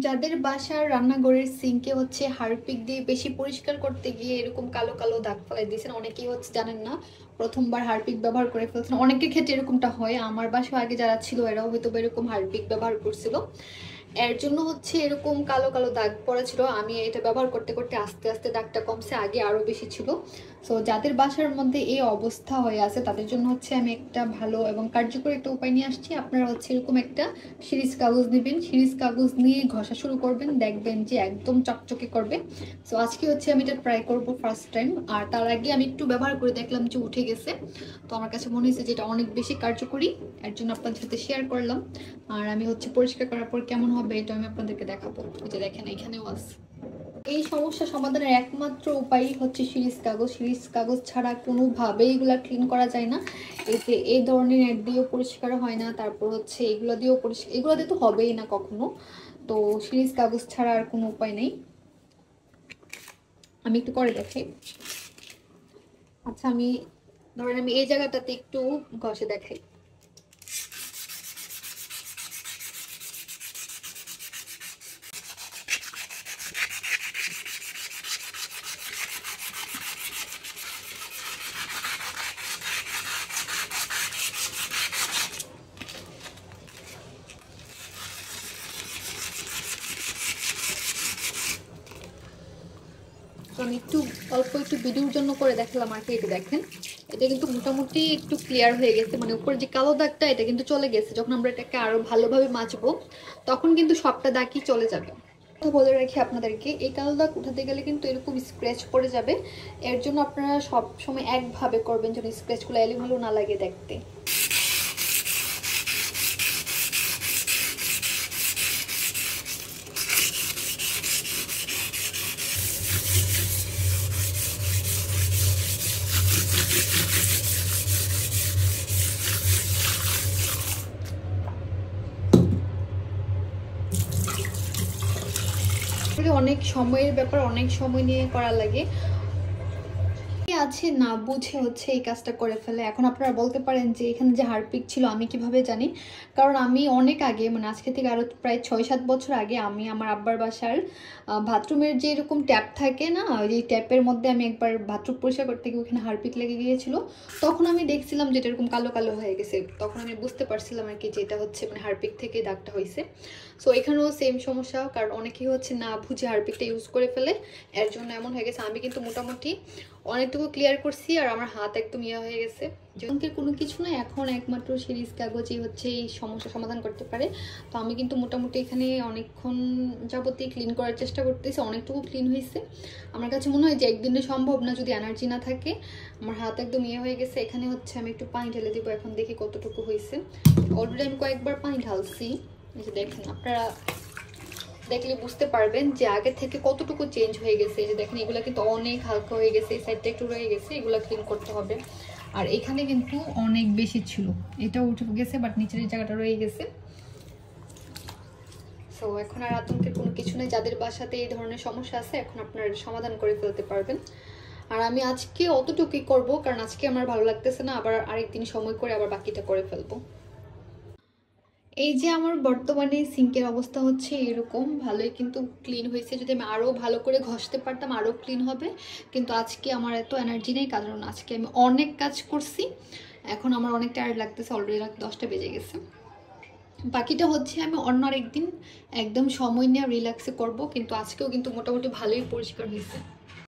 যাদের বাসার রান্নাঘরের সিঙ্কে হচ্ছে হারপিক দিয়ে বেশি পরিষ্কার করতে গিয়ে এরকম কালো কালো দাগ ফেলাই দিয়েছেন, অনেকেই হচ্ছে জানেন না, প্রথমবার হারপিক ব্যবহার করে ফেলছেন। অনেকের ক্ষেত্রে এরকমটা হয়, আমার বাসায় আগে যারা ছিল এরাও হয়তো এরকম হারপিক ব্যবহার করছিল, এর জন্য হচ্ছে এরকম কালো কালো দাগ পড়া ছিল। আমি এটা ব্যবহার করতে করতে আস্তে আস্তে দাগটা কমছে, আগে আরো বেশি ছিল। সো যাদের বাসার মধ্যে এই অবস্থা হয়ে আছে তাদের জন্য হচ্ছে আমি একটা ভালো এবং কার্যকরী একটা উপায় নিয়ে আসছি। আপনারা হচ্ছে এরকম একটা সিরিজ কাগজ নেবেন, সিরিজ কাগজ নিয়ে ঘষা শুরু করবেন, দেখবেন যে একদম চকচকে করবে। সো আজকে হচ্ছে আমি এটা ট্রাই করব ফার্স্ট টাইম, আর তার আগে আমি একটু ব্যবহার করে দেখলাম যে উঠে গেছে। তো আমার কাছে মনে হয়েছে যে এটা অনেক বেশি কার্যকরী, এর জন্য আপনাদের সাথে শেয়ার করলাম। আর আমি হচ্ছে পরিষ্কার করার পর কেমন হবে এটা আমি আপনাদেরকে দেখাবো। এই যে দেখেন এখানেও আছে। এই সমস্যা সমাধানের একমাত্র উপায় হচ্ছে সিরিজ কাগজ। সিরিজ কাগজ ছাড়া কোনোভাবেই এগুলা ক্লিন করা যায় না। এই যে এই ধরনের নেট দিয়েও পরিষ্কার হয় না, তারপর হচ্ছে এগুলো দিয়েও পরিষ্কার, এগুলো দিয়ে তো হবেই না কখনো। তো সিরিজ কাগজ ছাড়া আর কোনো উপায় নেই। আমি একটু করে দেখাই। আচ্ছা, আমি ধরেন আমি এই জায়গাটাতে একটু ঘষে দেখাই। আমি একটু অল্প একটু ভিডিওর জন্য করে দেখালাম আর কি। এটা দেখেন, এটা কিন্তু মোটামুটি একটু ক্লিয়ার হয়ে গেছে, মানে উপরে যে কালো দাগটা এটা কিন্তু চলে গেছে। যখন আমরা এটাকে আরো ভালোভাবে মাজবো তখন কিন্তু সবটা দাগই চলে যাবে। তো বলে রাখি আপনাদেরকে, এই কালো দাগ উঠাতে গেলে কিন্তু এরকম স্ক্র্যাচ পড়ে যাবে। এর জন্য আপনারা সব সময় একভাবে করবেন যেন স্ক্র্যাচগুলো এলোমেলো না লাগে দেখতে। অনেক সময়ের ব্যাপার, অনেক সময় নিয়ে করা লাগে। আছে না বুঝে হচ্ছে এই কাজটা করে ফেলে। এখন আপনারা বলতে পারেন যে এখানে যে হারপিক ছিল আমি কিভাবে জানি, কারণ আমি অনেক আগে, মানে আজকে থেকে আরো প্রায় 6-7 বছর আগে আমি আমার আব্বার বাসার বাথরুমের যে এরকম ট্যাপ থাকে না, ওই যে ট্যাপের মধ্যে আমি একবার বাথরুম পরিষ্কার করতে গিয়ে ওখানে হারপিক লেগে গিয়েছিল। তখন আমি দেখছিলাম যে এটা এরকম কালো কালো হয়ে গেছে, তখন আমি বুঝতে পারছিলাম আর কি যে এটা হচ্ছে মানে হারপিক থেকে দাগটা হয়েছে। সো এখানেও সেম সমস্যা, কারণ অনেকেই হচ্ছে না বুঝে হারপিকটা ইউজ করে ফেলে, এর জন্য এমন হয়ে গেছে। আমি কিন্তু মোটামুটি অনেকটুকু ক্লিয়ার করছি, আর আমার হাত একদম ইয়ে হয়ে গেছে। অঙ্কের কোনো কিছু না, এখন একমাত্র সিরিজ কাগজই হচ্ছে এই সমস্যা সমাধান করতে পারে। তো আমি কিন্তু মোটামুটি এখানে অনেকক্ষণ যাবতীয় ক্লিন করার চেষ্টা করতেছি, অনেকটুকু ক্লিন হয়েছে। আমার কাছে মনে হয় যে একদিনে সম্ভব না যদি এনার্জি না থাকে। আমার হাত একদম ইয়ে হয়ে গেছে। এখানে হচ্ছে আমি একটু পানি ঢেলে দিব, এখন দেখি কতটুকু হয়েছে। অলরেডি আমি কয়েকবার পানি ঢালছি। এই যে দেখেন, আপনারা দেখলে বুঝতে পারবেন যে আগে থেকে কতটুকু চেঞ্জ হয়ে গেছে। এই যে দেখেন, এগুলো কিন্তু অনেক হালকা হয়ে গেছে, এই সাইডটা একটু রয়ে গেছে, এগুলো ক্লিন করতে হবে। আর এখানে কিন্তু অনেক বেশি ছিল, এটা উঠে গেছে বাট নিচের এই জায়গাটা রয়ে গেছে। সো এখন আর আতঙ্কের কোনো কিছু নেই। যাদের বাসাতে এই ধরনের সমস্যা আছে এখন আপনারা সমাধান করে ফেলতে পারবেন। আর আমি আজকে অতটুকুই করব, কারণ আজকে আমার ভালো লাগতেছে না, আবার আরেকদিন সময় করে আবার বাকিটা করে ফেলবো। এই যে আমার বর্তমানে সিঙ্কের অবস্থা হচ্ছে এরকম, ভালোই কিন্তু ক্লিন হয়েছে। যদি আমি আরও ভালো করে ঘষতে পারতাম আরও ক্লিন হবে, কিন্তু আজকে আমার এত এনার্জি নেই, কারণ আজকে আমি অনেক কাজ করছি। এখন আমার অনেক টায়ার্ড লাগতেছে, অলরেডি রাত 10টা বেজে গেছে। বাকিটা হচ্ছে আমি অন্য আরেকদিন একদম সময় নিয়ে রিল্যাক্সে করব, কিন্তু আজকেও কিন্তু মোটামুটি ভালোই পরিষ্কার হয়েছে।